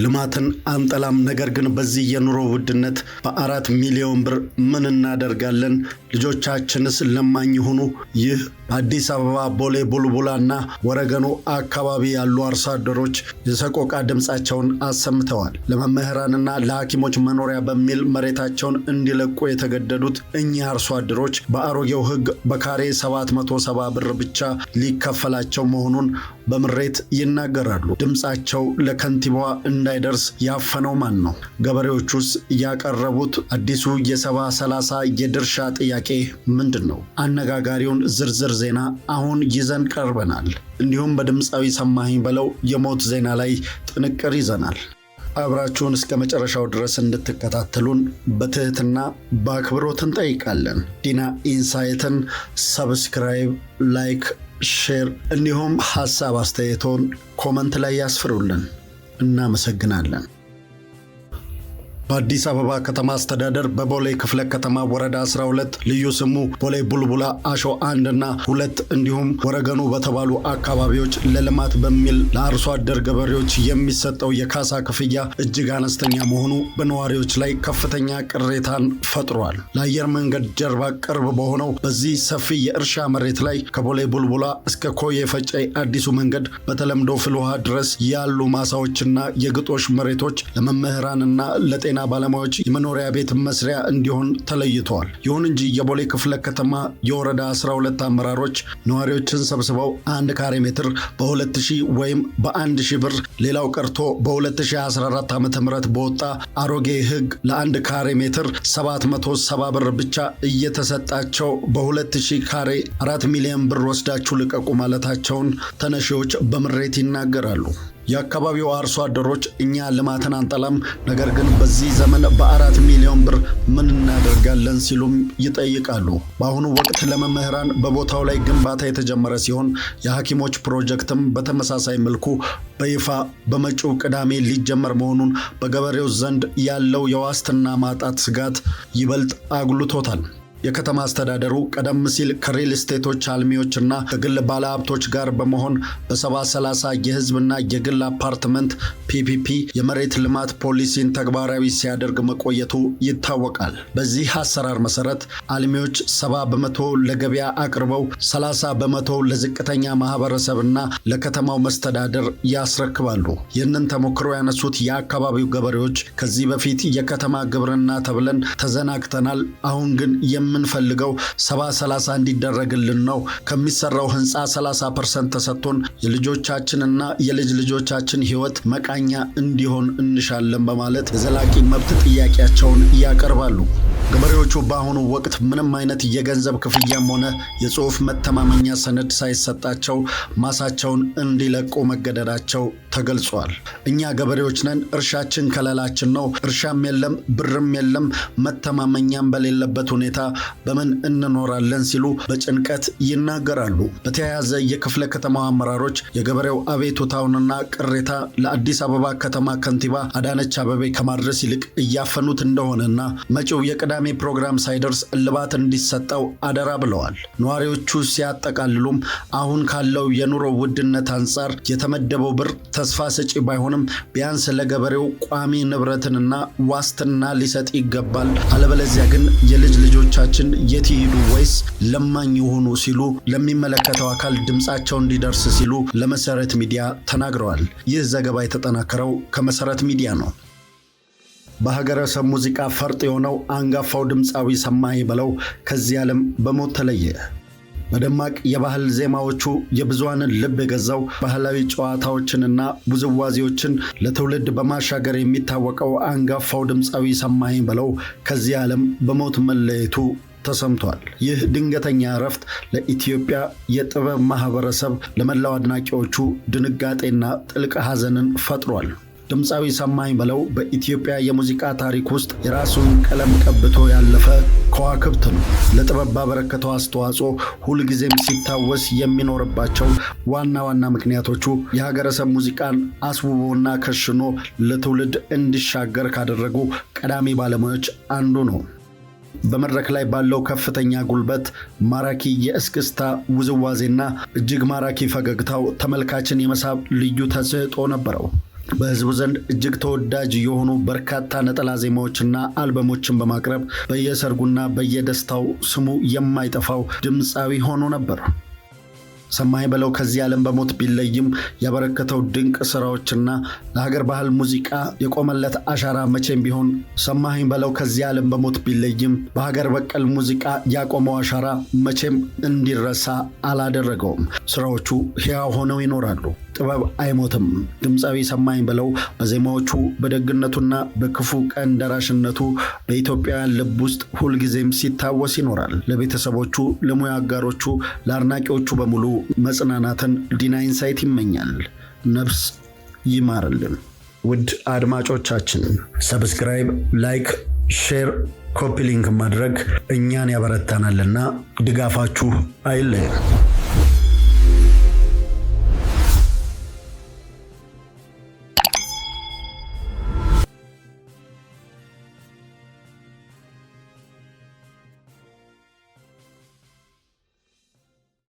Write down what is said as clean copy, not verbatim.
ልማትን አንጠላም፣ ነገር ግን በዚህ የኑሮ ውድነት በ4 ሚሊዮን ብር ምን እናደርጋለን? ልጆቻችንስ ለማኝ ይሁኑ? ይህ በአዲስ አበባ ቦሌ ቡልቡላና ወረገኑ አካባቢ ያሉ አርሶ አደሮች የሰቆቃ ድምፃቸውን አሰምተዋል። ለመምህራንና ለሐኪሞች መኖሪያ በሚል መሬታቸውን እንዲለቁ የተገደዱት እኚህ አርሶ አደሮች በአሮጌው ሕግ በካሬ 770 ብር ብቻ ሊከፈላቸው መሆኑን በምሬት ይናገራሉ። ድምፃቸው ለከንቲባዋ እንዳይደርስ ያፈነው ማን ነው? ገበሬዎቹስ ያቀረቡት አዲሱ የ70/30 የድርሻ ጥያቄ ምንድን ነው? አነጋጋሪውን ዝርዝር ዜና አሁን ይዘን ቀርበናል። እንዲሁም በድምፃዊ ሰማኸኝ በለው የሞት ዜና ላይ ጥንቅር ይዘናል። አብራችሁን እስከ መጨረሻው ድረስ እንድትከታተሉን በትህትና በአክብሮት እንጠይቃለን። ዲና ኢንሳይትን ሰብስክራይብ፣ ላይክ፣ ሼር እንዲሁም ሐሳብ አስተያየቶን ኮመንት ላይ ያስፍሩልን። እናመሰግናለን። በአዲስ አበባ ከተማ አስተዳደር በቦሌ ክፍለ ከተማ ወረዳ 12 ልዩ ስሙ ቦሌ ቡልቡላ አሾ 1 እና 2 እንዲሁም ወረገኑ በተባሉ አካባቢዎች ለልማት በሚል ለአርሶ አደር ገበሬዎች የሚሰጠው የካሳ ክፍያ እጅግ አነስተኛ መሆኑ በነዋሪዎች ላይ ከፍተኛ ቅሬታን ፈጥሯል። ለአየር መንገድ ጀርባ ቅርብ በሆነው በዚህ ሰፊ የእርሻ መሬት ላይ ከቦሌ ቡልቡላ እስከ ኮዬ ፈጬ አዲሱ መንገድ በተለምዶ ፍልውሃ ድረስ ያሉ ማሳዎችና የግጦሽ መሬቶች ለመምህራንና ለጤና ባለሙያዎች የመኖሪያ ቤት መስሪያ እንዲሆን ተለይተዋል። ይሁን እንጂ የቦሌ ክፍለ ከተማ የወረዳ 12 አመራሮች ነዋሪዎችን ሰብስበው 1 ካሬ ሜትር በ2000 ወይም በ1000 ብር ሌላው ቀርቶ በ2014 ዓ.ም በወጣ አሮጌ ሕግ ለ1 ካሬ ሜትር 770 ብር ብቻ እየተሰጣቸው በ2000 ካሬ 4 ሚሊዮን ብር ወስዳችሁ ልቀቁ ማለታቸውን ተነሺዎች በምሬት ይናገራሉ። የአካባቢው አርሶ አደሮች እኛ ልማትን አንጠላም፣ ነገር ግን በዚህ ዘመን በ4 ሚሊዮን ብር ምን እናደርጋለን ሲሉም ይጠይቃሉ። በአሁኑ ወቅት ለመምህራን በቦታው ላይ ግንባታ የተጀመረ ሲሆን የሐኪሞች ፕሮጀክትም በተመሳሳይ መልኩ በይፋ በመጪው ቅዳሜ ሊጀመር መሆኑን በገበሬው ዘንድ ያለው የዋስትና ማጣት ስጋት ይበልጥ አጉልቶታል። የከተማ አስተዳደሩ ቀደም ሲል ከሪል ስቴቶች አልሚዎችና ከግል ባለሀብቶች ጋር በመሆን በ70/30 የህዝብና የግል አፓርትመንት ፒፒፒ የመሬት ልማት ፖሊሲን ተግባራዊ ሲያደርግ መቆየቱ ይታወቃል። በዚህ አሰራር መሰረት አልሚዎች 70% ለገበያ አቅርበው 30% ለዝቅተኛ ማህበረሰብና ለከተማው መስተዳደር ያስረክባሉ። ይህንን ተሞክሮ ያነሱት የአካባቢው ገበሬዎች ከዚህ በፊት የከተማ ግብርና ተብለን ተዘናግተናል፣ አሁን ግን የምንፈልገው 70/30 እንዲደረግልን ነው። ከሚሰራው ህንፃ 30% ተሰጥቶን የልጆቻችንና የልጅ ልጆቻችን ህይወት መቃኛ እንዲሆን እንሻለን በማለት የዘላቂ መብት ጥያቄያቸውን ያቀርባሉ። ገበሬዎቹ በአሁኑ ወቅት ምንም አይነት የገንዘብ ክፍያም ሆነ የጽሑፍ መተማመኛ ሰነድ ሳይሰጣቸው ማሳቸውን እንዲለቁ መገደዳቸው ተገልጿል። እኛ ገበሬዎች ነን፣ እርሻችን ከለላችን ነው፣ እርሻም የለም ብርም የለም፣ መተማመኛም በሌለበት ሁኔታ በምን እንኖራለን ሲሉ በጭንቀት ይናገራሉ። በተያያዘ የክፍለ ከተማው አመራሮች የገበሬው አቤቱታውንና ቅሬታ ለአዲስ አበባ ከተማ ከንቲባ አዳነች አቤቤ ከማድረስ ይልቅ እያፈኑት እንደሆነና መጪው የቅዳሜ ፕሮግራም ሳይደርስ እልባት እንዲሰጠው አደራ ብለዋል። ነዋሪዎቹ ሲያጠቃልሉም አሁን ካለው የኑሮ ውድነት አንጻር የተመደበው ብር ተስፋ ሰጪ ባይሆንም ቢያንስ ለገበሬው ቋሚ ንብረትንና ዋስትና ሊሰጥ ይገባል፣ አለበለዚያ ግን የልጅ ልጆቻችን የት ይሄዱ ወይስ ለማኝ ይሆኑ ሲሉ ለሚመለከተው አካል ድምጻቸው እንዲደርስ ሲሉ ለመሰረት ሚዲያ ተናግረዋል። ይህ ዘገባ የተጠናከረው ከመሰረት ሚዲያ ነው። በሀገረሰብ ሙዚቃ ፈርጥ የሆነው አንጋፋው ድምፃዊ ሰማኸኝ በለው ከዚህ ዓለም በሞት ተለየ። በደማቅ የባህል ዜማዎቹ የብዙሃንን ልብ የገዛው ባህላዊ ጨዋታዎችንና ውዝዋዜዎችን ለትውልድ በማሻገር የሚታወቀው አንጋፋው ድምፃዊ ሰማኸኝ በለው ከዚህ ዓለም በሞት መለየቱ ተሰምቷል። ይህ ድንገተኛ እረፍት ለኢትዮጵያ የጥበብ ማህበረሰብ፣ ለመላው አድናቂዎቹ ድንጋጤና ጥልቅ ሐዘንን ፈጥሯል። ድምፃዊ ሰማኸኝ በለው በኢትዮጵያ የሙዚቃ ታሪክ ውስጥ የራሱን ቀለም ቀብቶ ያለፈ ከዋክብት ነው። ለጥበብ ባበረከተው አስተዋጽኦ ሁልጊዜም ሲታወስ የሚኖርባቸው ዋና ዋና ምክንያቶቹ የሀገረሰብ ሙዚቃን አስውቦና ከሽኖ ለትውልድ እንዲሻገር ካደረጉ ቀዳሚ ባለሙያዎች አንዱ ነው። በመድረክ ላይ ባለው ከፍተኛ ጉልበት፣ ማራኪ የእስክስታ ውዝዋዜና እጅግ ማራኪ ፈገግታው ተመልካችን የመሳብ ልዩ ተሰጥኦ ነበረው። በህዝቡ ዘንድ እጅግ ተወዳጅ የሆኑ በርካታ ነጠላ ዜማዎችና አልበሞችን በማቅረብ በየሰርጉና በየደስታው ስሙ የማይጠፋው ድምፃዊ ሆኖ ነበር። ሰማኸኝ በለው ከዚህ ዓለም በሞት ቢለይም ያበረከተው ድንቅ ስራዎችና ለሀገር ባህል ሙዚቃ የቆመለት አሻራ መቼም ቢሆን ሰማኸኝ በለው ከዚህ ዓለም በሞት ቢለይም በሀገር በቀል ሙዚቃ ያቆመው አሻራ መቼም እንዲረሳ አላደረገውም። ስራዎቹ ሕያው ሆነው ይኖራሉ። ጥበብ አይሞትም። ድምፃዊ ሰማኸኝ በለው በዜማዎቹ በደግነቱና በክፉ ቀን ደራሽነቱ በኢትዮጵያውያን ልብ ውስጥ ሁልጊዜም ሲታወስ ይኖራል። ለቤተሰቦቹ፣ ለሙያ አጋሮቹ፣ ለአድናቂዎቹ በሙሉ መጽናናትን ዲና ኢንሳይት ይመኛል። ነፍስ ይማርልን። ውድ አድማጮቻችን ሰብስክራይብ፣ ላይክ፣ ሼር፣ ኮፒ ሊንክ ማድረግ እኛን ያበረታናልና ድጋፋችሁ አይለየን።